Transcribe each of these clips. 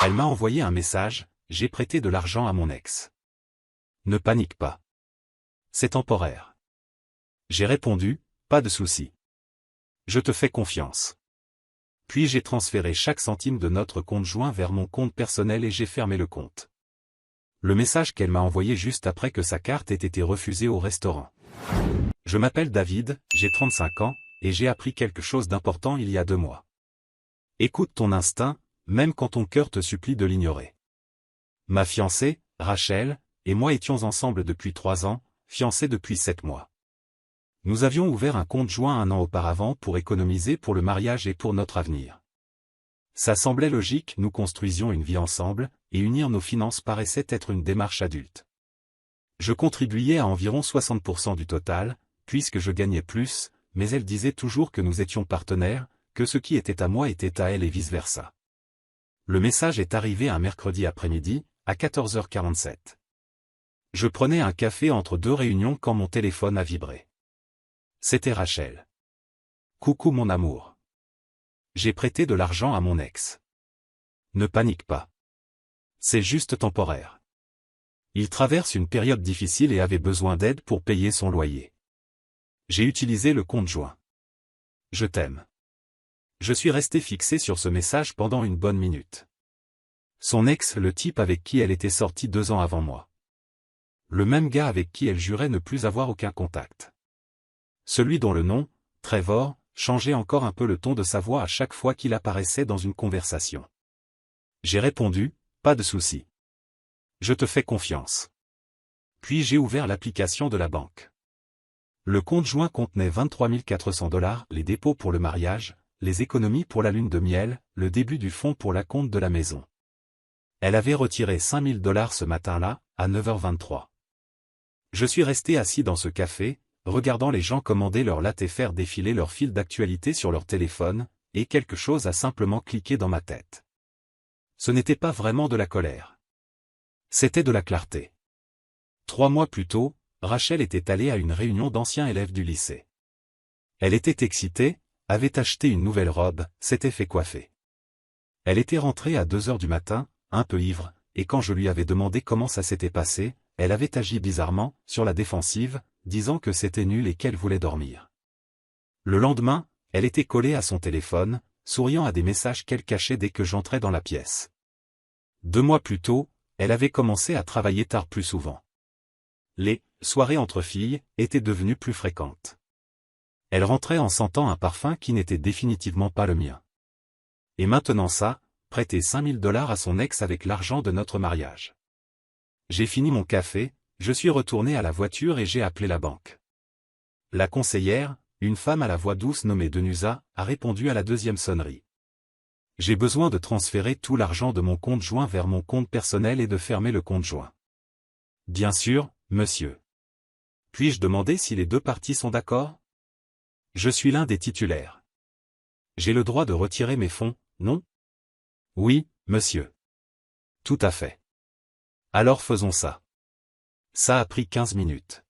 Elle m'a envoyé un message, j'ai prêté de l'argent à mon ex. Ne panique pas. C'est temporaire. J'ai répondu, pas de souci. Je te fais confiance. Puis j'ai transféré chaque centime de notre compte joint vers mon compte personnel et j'ai fermé le compte. Le message qu'elle m'a envoyé juste après que sa carte ait été refusée au restaurant. Je m'appelle David, j'ai 35 ans, et j'ai appris quelque chose d'important il y a 2 mois. Écoute ton instinct, même quand ton cœur te supplie de l'ignorer. Ma fiancée, Rachel, et moi étions ensemble depuis 3 ans, fiancés depuis 7 mois. Nous avions ouvert un compte joint 1 an auparavant pour économiser pour le mariage et pour notre avenir. Ça semblait logique, nous construisions une vie ensemble, et unir nos finances paraissait être une démarche adulte. Je contribuais à environ 60% du total, puisque je gagnais plus, mais elle disait toujours que nous étions partenaires, que ce qui était à moi était à elle et vice-versa. Le message est arrivé un mercredi après-midi, à 14h47. Je prenais un café entre 2 réunions quand mon téléphone a vibré. C'était Rachel. Coucou mon amour. J'ai prêté de l'argent à mon ex. Ne panique pas. C'est juste temporaire. Il traverse une période difficile et avait besoin d'aide pour payer son loyer. J'ai utilisé le compte joint. Je t'aime. Je suis resté fixé sur ce message pendant une bonne minute. Son ex, le type avec qui elle était sortie 2 ans avant moi. Le même gars avec qui elle jurait ne plus avoir aucun contact. Celui dont le nom, Trevor, changeait encore un peu le ton de sa voix à chaque fois qu'il apparaissait dans une conversation. J'ai répondu, pas de souci. Je te fais confiance. Puis j'ai ouvert l'application de la banque. Le compte joint contenait 23 400 $, les dépôts pour le mariage, les économies pour la lune de miel, le début du fonds pour la compte de la maison. Elle avait retiré 5 000 $ ce matin-là, à 9h23. Je suis resté assis dans ce café, regardant les gens commander leur latte et faire défiler leur fil d'actualité sur leur téléphone, et quelque chose a simplement cliqué dans ma tête. Ce n'était pas vraiment de la colère. C'était de la clarté. 3 mois plus tôt, Rachel était allée à une réunion d'anciens élèves du lycée. Elle était excitée, avait acheté une nouvelle robe, s'était fait coiffer. Elle était rentrée à 2h du matin, un peu ivre, et quand je lui avais demandé comment ça s'était passé, elle avait agi bizarrement, sur la défensive, disant que c'était nul et qu'elle voulait dormir. Le lendemain, elle était collée à son téléphone, souriant à des messages qu'elle cachait dès que j'entrais dans la pièce. 2 mois plus tôt, elle avait commencé à travailler tard plus souvent. Les soirées entre filles étaient devenues plus fréquentes. Elle rentrait en sentant un parfum qui n'était définitivement pas le mien. Et maintenant ça, prêter 5 000 $ à son ex avec l'argent de notre mariage. J'ai fini mon café, je suis retourné à la voiture et j'ai appelé la banque. La conseillère, une femme à la voix douce nommée Denusa, a répondu à la 2e sonnerie. J'ai besoin de transférer tout l'argent de mon compte joint vers mon compte personnel et de fermer le compte joint. Bien sûr, monsieur. Puis-je demander si les 2 parties sont d'accord? Je suis l'un des titulaires. J'ai le droit de retirer mes fonds, non? Oui, monsieur. Tout à fait. Alors faisons ça. Ça a pris 15 minutes.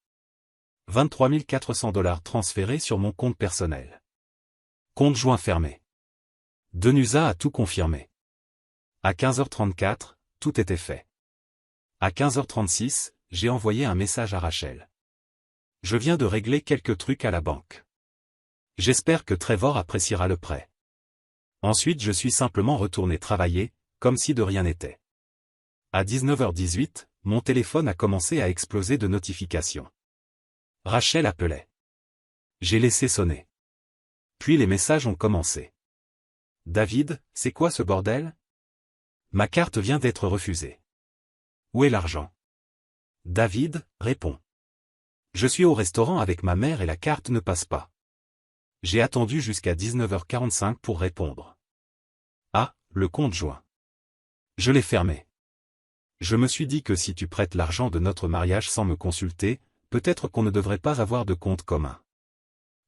23 400 $ transférés sur mon compte personnel. Compte joint fermé. Denusa a tout confirmé. À 15h34, tout était fait. À 15h36, j'ai envoyé un message à Rachel. Je viens de régler quelques trucs à la banque. J'espère que Trevor appréciera le prêt. Ensuite je suis simplement retourné travailler, comme si de rien n'était. À 19h18, mon téléphone a commencé à exploser de notifications. Rachel appelait. J'ai laissé sonner. Puis les messages ont commencé. David, c'est quoi ce bordel? Ma carte vient d'être refusée. Où est l'argent? David, répond. Je suis au restaurant avec ma mère et la carte ne passe pas. J'ai attendu jusqu'à 19h45 pour répondre. Ah, le compte joint. Je l'ai fermé. Je me suis dit que si tu prêtes l'argent de notre mariage sans me consulter, peut-être qu'on ne devrait pas avoir de compte commun.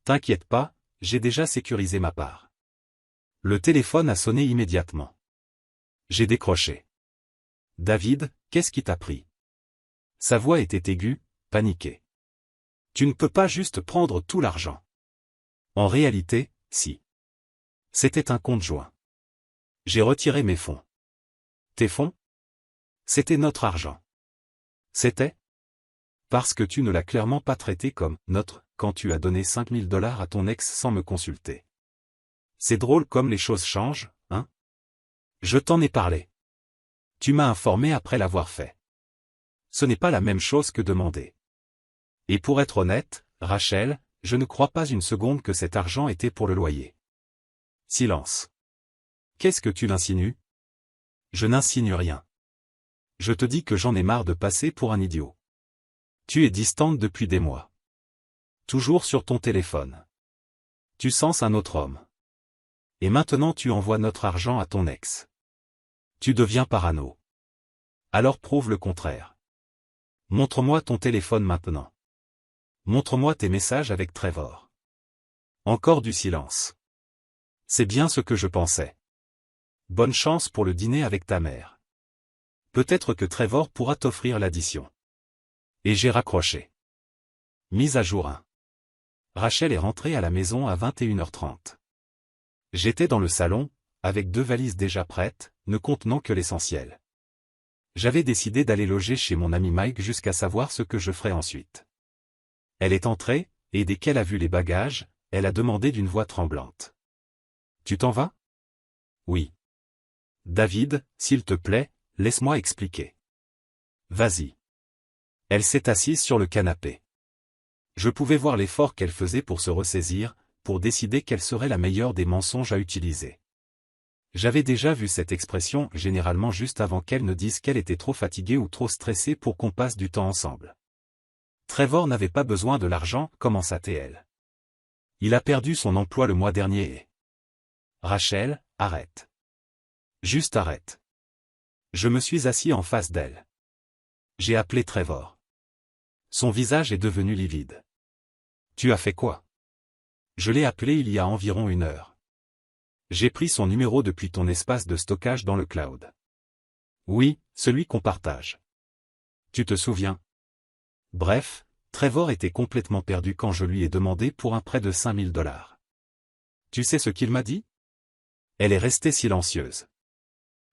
T'inquiète pas, j'ai déjà sécurisé ma part. Le téléphone a sonné immédiatement. J'ai décroché. David, qu'est-ce qui t'a pris? Sa voix était aiguë, paniquée. Tu ne peux pas juste prendre tout l'argent. En réalité, si. C'était un compte joint. J'ai retiré mes fonds. Tes fonds? C'était notre argent. C'était? Parce que tu ne l'as clairement pas traité comme « notre » quand tu as donné 5 000 $ à ton ex sans me consulter. C'est drôle comme les choses changent, hein? Je t'en ai parlé. Tu m'as informé après l'avoir fait. Ce n'est pas la même chose que demander. Et pour être honnête, Rachel, je ne crois pas une seconde que cet argent était pour le loyer. Silence. Qu'est-ce que tu insinues? Je n'insinue rien. Je te dis que j'en ai marre de passer pour un idiot. Tu es distante depuis des mois. Toujours sur ton téléphone. Tu sens un autre homme. Et maintenant tu envoies notre argent à ton ex. Tu deviens parano. Alors prouve le contraire. Montre-moi ton téléphone maintenant. Montre-moi tes messages avec Trevor. Encore du silence. C'est bien ce que je pensais. Bonne chance pour le dîner avec ta mère. Peut-être que Trevor pourra t'offrir l'addition. Et j'ai raccroché. Mise à jour 1. Rachel est rentrée à la maison à 21h30. J'étais dans le salon, avec 2 valises déjà prêtes, ne contenant que l'essentiel. J'avais décidé d'aller loger chez mon ami Mike jusqu'à savoir ce que je ferais ensuite. Elle est entrée, et dès qu'elle a vu les bagages, elle a demandé d'une voix tremblante. « Tu t'en vas? » « Oui. »« David, s'il te plaît, laisse-moi expliquer. »« Vas-y. » Elle s'est assise sur le canapé. Je pouvais voir l'effort qu'elle faisait pour se ressaisir, pour décider quelle serait la meilleure des mensonges à utiliser. J'avais déjà vu cette expression généralement juste avant qu'elle ne dise qu'elle était trop fatiguée ou trop stressée pour qu'on passe du temps ensemble. Trevor n'avait pas besoin de l'argent, commença-t-elle. Il a perdu son emploi le mois dernier et... Rachel, arrête. Juste arrête. Je me suis assis en face d'elle. J'ai appelé Trevor. Son visage est devenu livide. Tu as fait quoi? Je l'ai appelé il y a environ 1 heure. J'ai pris son numéro depuis ton espace de stockage dans le cloud. Oui, celui qu'on partage. Tu te souviens? Bref, Trevor était complètement perdu quand je lui ai demandé pour un prêt de 5 000 $. Tu sais ce qu'il m'a dit? Elle est restée silencieuse.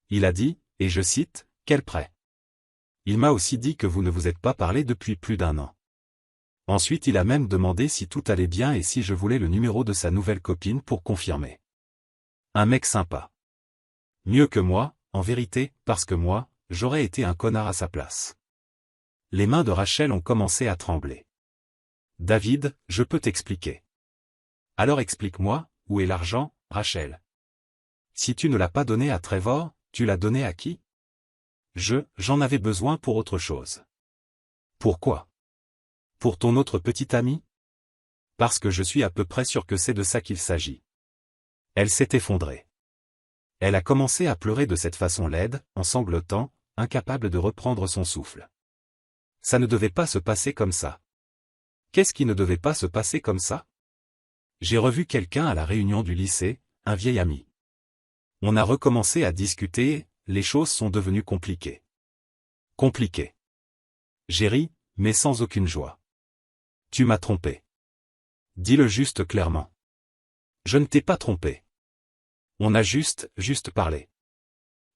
Il a dit, et je cite, « Quel prêt ?» Il m'a aussi dit que vous ne vous êtes pas parlé depuis plus d'1 an. Ensuite il a même demandé si tout allait bien et si je voulais le numéro de sa nouvelle copine pour confirmer. Un mec sympa. Mieux que moi, en vérité, parce que moi, j'aurais été un connard à sa place. Les mains de Rachel ont commencé à trembler. David, je peux t'expliquer. Alors explique-moi, où est l'argent, Rachel? Si tu ne l'as pas donné à Trevor, tu l'as donné à qui? J'en avais besoin pour autre chose. Pourquoi? Pour ton autre petit ami? Parce que je suis à peu près sûr que c'est de ça qu'il s'agit. Elle s'est effondrée. Elle a commencé à pleurer de cette façon laide, en sanglotant, incapable de reprendre son souffle. Ça ne devait pas se passer comme ça. Qu'est-ce qui ne devait pas se passer comme ça? J'ai revu quelqu'un à la réunion du lycée, un vieil ami. On a recommencé à discuter, les choses sont devenues compliquées. Compliquées. J'ai ri, mais sans aucune joie. Tu m'as trompé. Dis-le juste clairement. Je ne t'ai pas trompé. On a juste parlé.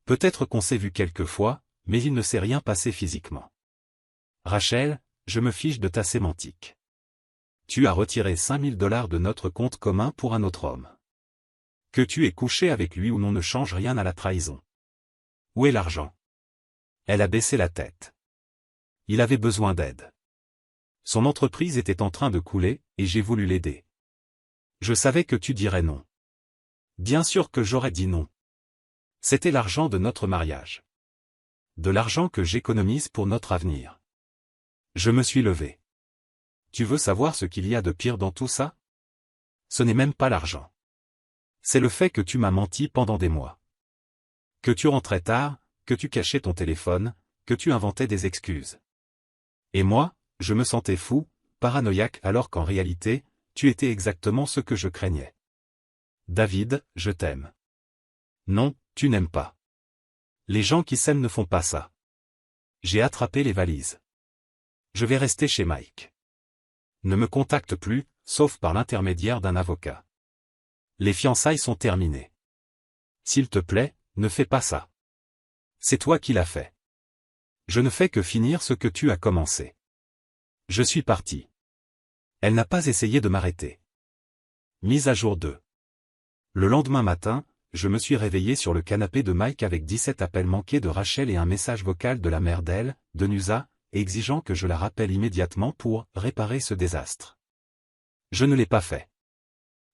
Peut-être qu'on s'est vu quelques fois, mais il ne s'est rien passé physiquement. Rachel, je me fiche de ta sémantique. Tu as retiré 5 000 $ de notre compte commun pour un autre homme. Que tu aies couché avec lui ou non ne change rien à la trahison. Où est l'argent? Elle a baissé la tête. Il avait besoin d'aide. Son entreprise était en train de couler, et j'ai voulu l'aider. Je savais que tu dirais non. Bien sûr que j'aurais dit non. C'était l'argent de notre mariage. De l'argent que j'économise pour notre avenir. Je me suis levé. Tu veux savoir ce qu'il y a de pire dans tout ça? Ce n'est même pas l'argent. C'est le fait que tu m'as menti pendant des mois. Que tu rentrais tard, que tu cachais ton téléphone, que tu inventais des excuses. Et moi, je me sentais fou, paranoïaque alors qu'en réalité, tu étais exactement ce que je craignais. David, je t'aime. Non, tu n'aimes pas. Les gens qui s'aiment ne font pas ça. J'ai attrapé les valises. Je vais rester chez Mike. Ne me contacte plus, sauf par l'intermédiaire d'un avocat. Les fiançailles sont terminées. S'il te plaît, ne fais pas ça. C'est toi qui l'as fait. Je ne fais que finir ce que tu as commencé. Je suis parti. Elle n'a pas essayé de m'arrêter. Mise à jour 2. Le lendemain matin, je me suis réveillé sur le canapé de Mike avec 17 appels manqués de Rachel et un message vocal de la mère d'elle, de Nusa, exigeant que je la rappelle immédiatement pour réparer ce désastre. Je ne l'ai pas fait.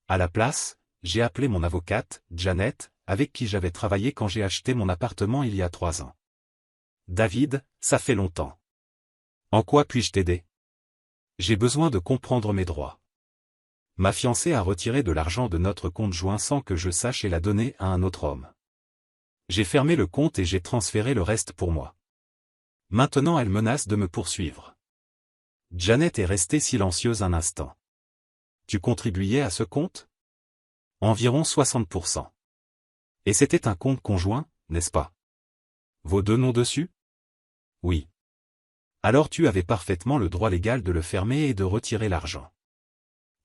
À la place, j'ai appelé mon avocate, Janet, avec qui j'avais travaillé quand j'ai acheté mon appartement il y a 3 ans. David, ça fait longtemps. En quoi puis-je t'aider? J'ai besoin de comprendre mes droits. Ma fiancée a retiré de l'argent de notre compte joint sans que je sache et l'a donné à un autre homme. J'ai fermé le compte et j'ai transféré le reste pour moi. Maintenant elle menace de me poursuivre. Janet est restée silencieuse un instant. Tu contribuais à ce compte? Environ 60%. Et c'était un compte conjoint, n'est-ce pas? Vos 2 noms dessus? Oui. Alors tu avais parfaitement le droit légal de le fermer et de retirer l'argent.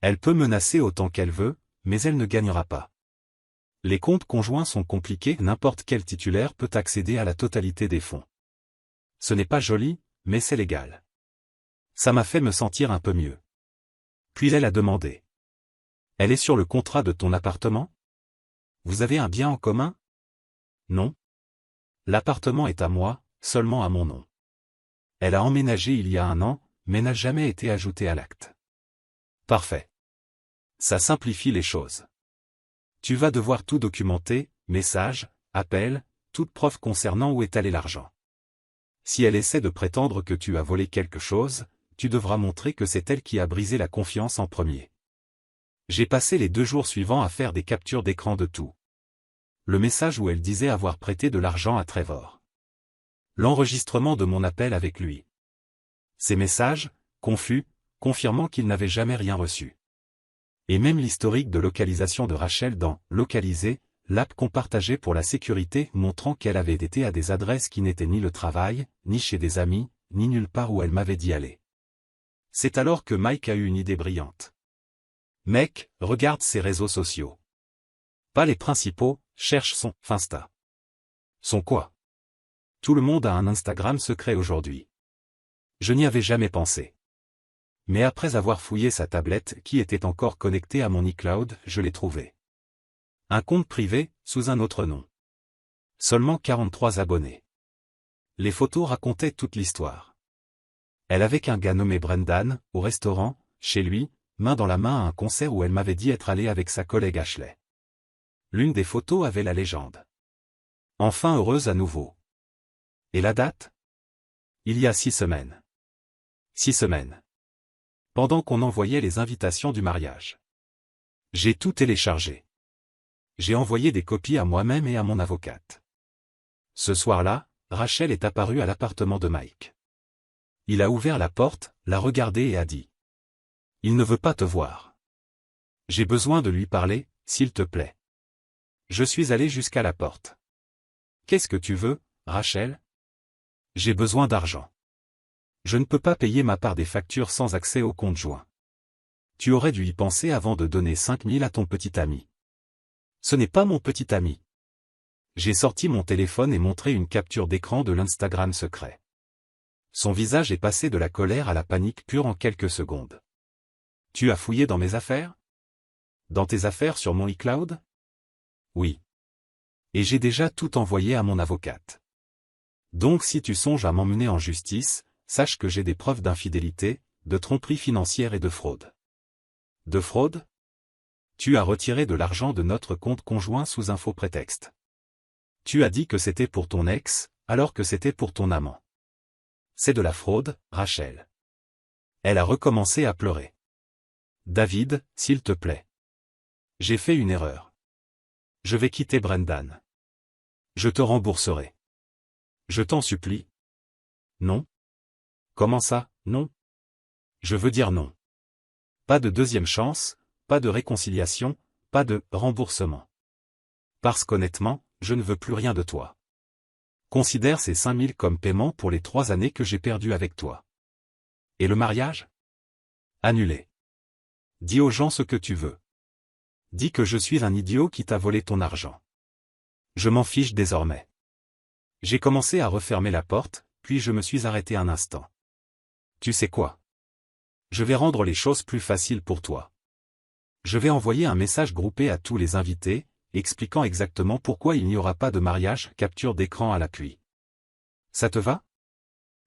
Elle peut menacer autant qu'elle veut, mais elle ne gagnera pas. Les comptes conjoints sont compliqués, n'importe quel titulaire peut accéder à la totalité des fonds. Ce n'est pas joli, mais c'est légal. Ça m'a fait me sentir un peu mieux. Puis elle a demandé. Elle est sur le contrat de ton appartement? Vous avez un bien en commun? Non. L'appartement est à moi, seulement à mon nom. Elle a emménagé il y a 1 an, mais n'a jamais été ajoutée à l'acte. Parfait. Ça simplifie les choses. Tu vas devoir tout documenter, messages, appels, toute preuve concernant où est allé l'argent. Si elle essaie de prétendre que tu as volé quelque chose, tu devras montrer que c'est elle qui a brisé la confiance en premier. J'ai passé les 2 jours suivants à faire des captures d'écran de tout. Le message où elle disait avoir prêté de l'argent à Trevor. L'enregistrement de mon appel avec lui. Ces messages, confus, confirmant qu'il n'avait jamais rien reçu. Et même l'historique de localisation de Rachel dans « Localiser », l'app qu'on partageait pour la sécurité montrant qu'elle avait été à des adresses qui n'étaient ni le travail, ni chez des amis, ni nulle part où elle m'avait dit aller. C'est alors que Mike a eu une idée brillante. Mec, regarde ses réseaux sociaux. Pas les principaux, cherche son Finsta. Son quoi? Tout le monde a un Instagram secret aujourd'hui. Je n'y avais jamais pensé. Mais après avoir fouillé sa tablette qui était encore connectée à mon iCloud, je l'ai trouvé. Un compte privé, sous un autre nom. Seulement 43 abonnés. Les photos racontaient toute l'histoire. Elle avec un gars nommé Brendan, au restaurant, chez lui, main dans la main à un concert où elle m'avait dit être allée avec sa collègue Ashley. L'une des photos avait la légende. Enfin heureuse à nouveau. Et la date? Il y a 6 semaines. 6 semaines. Pendant qu'on envoyait les invitations du mariage. J'ai tout téléchargé. J'ai envoyé des copies à moi-même et à mon avocate. Ce soir-là, Rachel est apparue à l'appartement de Mike. Il a ouvert la porte, l'a regardé et a dit. Il ne veut pas te voir. J'ai besoin de lui parler, s'il te plaît. Je suis allé jusqu'à la porte. Qu'est-ce que tu veux, Rachel? J'ai besoin d'argent. Je ne peux pas payer ma part des factures sans accès au compte joint. Tu aurais dû y penser avant de donner 5 000 à ton petit ami. Ce n'est pas mon petit ami. J'ai sorti mon téléphone et montré une capture d'écran de l'Instagram secret. Son visage est passé de la colère à la panique pure en quelques secondes. Tu as fouillé dans mes affaires? Dans tes affaires sur mon iCloud? Oui. Et j'ai déjà tout envoyé à mon avocate. Donc si tu songes à m'emmener en justice, sache que j'ai des preuves d'infidélité, de tromperie financière et de fraude. De fraude? Tu as retiré de l'argent de notre compte conjoint sous un faux prétexte. Tu as dit que c'était pour ton ex, alors que c'était pour ton amant. C'est de la fraude, Rachel. Elle a recommencé à pleurer. David, s'il te plaît. J'ai fait une erreur. Je vais quitter Brendan. Je te rembourserai. Je t'en supplie. Non? Comment ça, non? Je veux dire non. Pas de deuxième chance, pas de réconciliation, pas de remboursement. Parce qu'honnêtement, je ne veux plus rien de toi. Considère ces 5 000 comme paiement pour les 3 années que j'ai perdues avec toi. Et le mariage? Annulé. Dis aux gens ce que tu veux. Dis que je suis un idiot qui t'a volé ton argent. Je m'en fiche désormais. J'ai commencé à refermer la porte, puis je me suis arrêté un instant. Tu sais quoi? Je vais rendre les choses plus faciles pour toi. Je vais envoyer un message groupé à tous les invités, expliquant exactement pourquoi il n'y aura pas de mariage, capture d'écran à l'appui. Ça te va?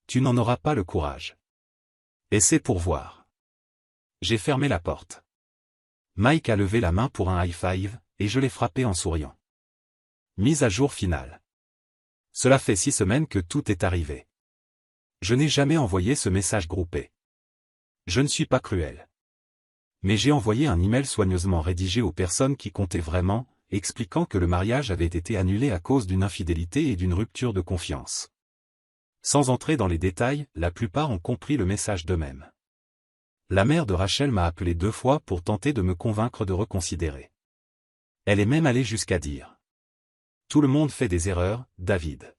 Tu n'en auras pas le courage. Et c'est pour voir. J'ai fermé la porte. Mike a levé la main pour un high five, et je l'ai frappé en souriant. Mise à jour finale. Cela fait 6 semaines que tout est arrivé. Je n'ai jamais envoyé ce message groupé. Je ne suis pas cruel. Mais j'ai envoyé un email soigneusement rédigé aux personnes qui comptaient vraiment, expliquant que le mariage avait été annulé à cause d'une infidélité et d'une rupture de confiance. Sans entrer dans les détails, la plupart ont compris le message d'eux-mêmes. La mère de Rachel m'a appelé 2 fois pour tenter de me convaincre de reconsidérer. Elle est même allée jusqu'à dire. Tout le monde fait des erreurs, David.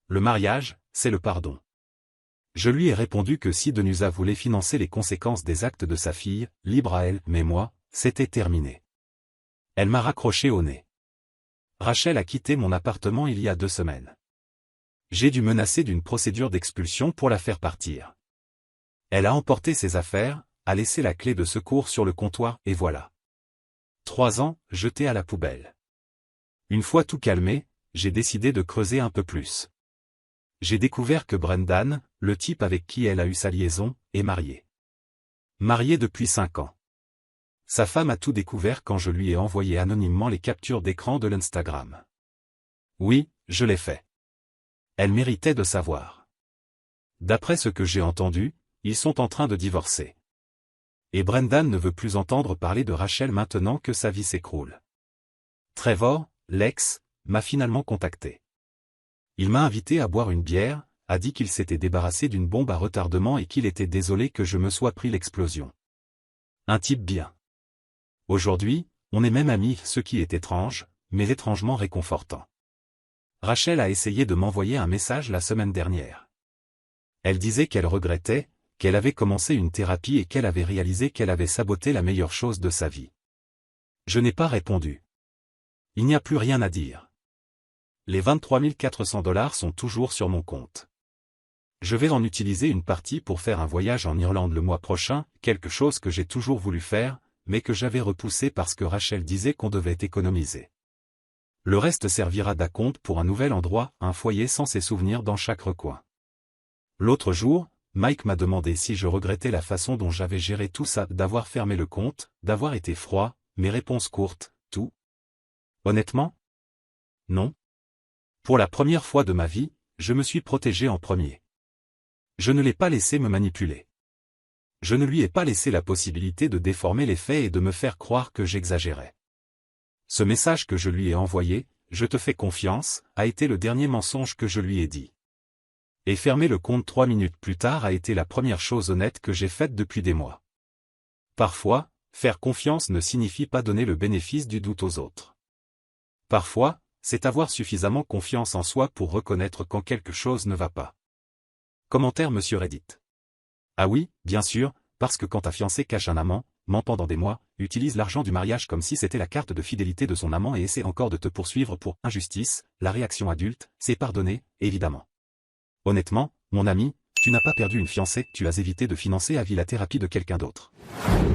Le mariage, c'est le pardon. Je lui ai répondu que si Denusa voulait financer les conséquences des actes de sa fille, libre à elle, mais moi, c'était terminé. Elle m'a raccroché au nez. Rachel a quitté mon appartement il y a 2 semaines. J'ai dû menacer d'une procédure d'expulsion pour la faire partir. Elle a emporté ses affaires, a laissé la clé de secours sur le comptoir, et voilà. 3 ans, jetés à la poubelle. Une fois tout calmé, j'ai décidé de creuser un peu plus. J'ai découvert que Brendan, le type avec qui elle a eu sa liaison, est marié. Marié depuis 5 ans. Sa femme a tout découvert quand je lui ai envoyé anonymement les captures d'écran de l'Instagram. Oui, je l'ai fait. Elle méritait de savoir. D'après ce que j'ai entendu, ils sont en train de divorcer. Et Brendan ne veut plus entendre parler de Rachel maintenant que sa vie s'écroule. Trevor, l'ex, m'a finalement contacté. Il m'a invité à boire une bière, a dit qu'il s'était débarrassé d'une bombe à retardement et qu'il était désolé que je me sois pris l'explosion. Un type bien. Aujourd'hui, on est même amis, ce qui est étrange, mais étrangement réconfortant. Rachel a essayé de m'envoyer un message la semaine dernière. Elle disait qu'elle regrettait, qu'elle avait commencé une thérapie et qu'elle avait réalisé qu'elle avait saboté la meilleure chose de sa vie. Je n'ai pas répondu. Il n'y a plus rien à dire. Les 23 400 $ sont toujours sur mon compte. Je vais en utiliser une partie pour faire un voyage en Irlande le mois prochain, quelque chose que j'ai toujours voulu faire, mais que j'avais repoussé parce que Rachel disait qu'on devait économiser. Le reste servira d'acompte pour un nouvel endroit, un foyer sans ses souvenirs dans chaque recoin. L'autre jour, Mike m'a demandé si je regrettais la façon dont j'avais géré tout ça, d'avoir fermé le compte, d'avoir été froid, mes réponses courtes, tout. Honnêtement? Non. Pour la première fois de ma vie, je me suis protégé en premier. Je ne l'ai pas laissé me manipuler. Je ne lui ai pas laissé la possibilité de déformer les faits et de me faire croire que j'exagérais. Ce message que je lui ai envoyé, je te fais confiance, a été le dernier mensonge que je lui ai dit. Et fermer le compte 3 minutes plus tard a été la première chose honnête que j'ai faite depuis des mois. Parfois, faire confiance ne signifie pas donner le bénéfice du doute aux autres. Parfois, c'est avoir suffisamment confiance en soi pour reconnaître quand quelque chose ne va pas. Commentaire Monsieur Reddit. Ah oui, bien sûr, parce que quand ta fiancée cache un amant, ment pendant des mois, utilise l'argent du mariage comme si c'était la carte de fidélité de son amant et essaie encore de te poursuivre pour injustice, la réaction adulte, c'est pardonner, évidemment. Honnêtement, mon ami, tu n'as pas perdu une fiancée, tu as évité de financer à vie la thérapie de quelqu'un d'autre.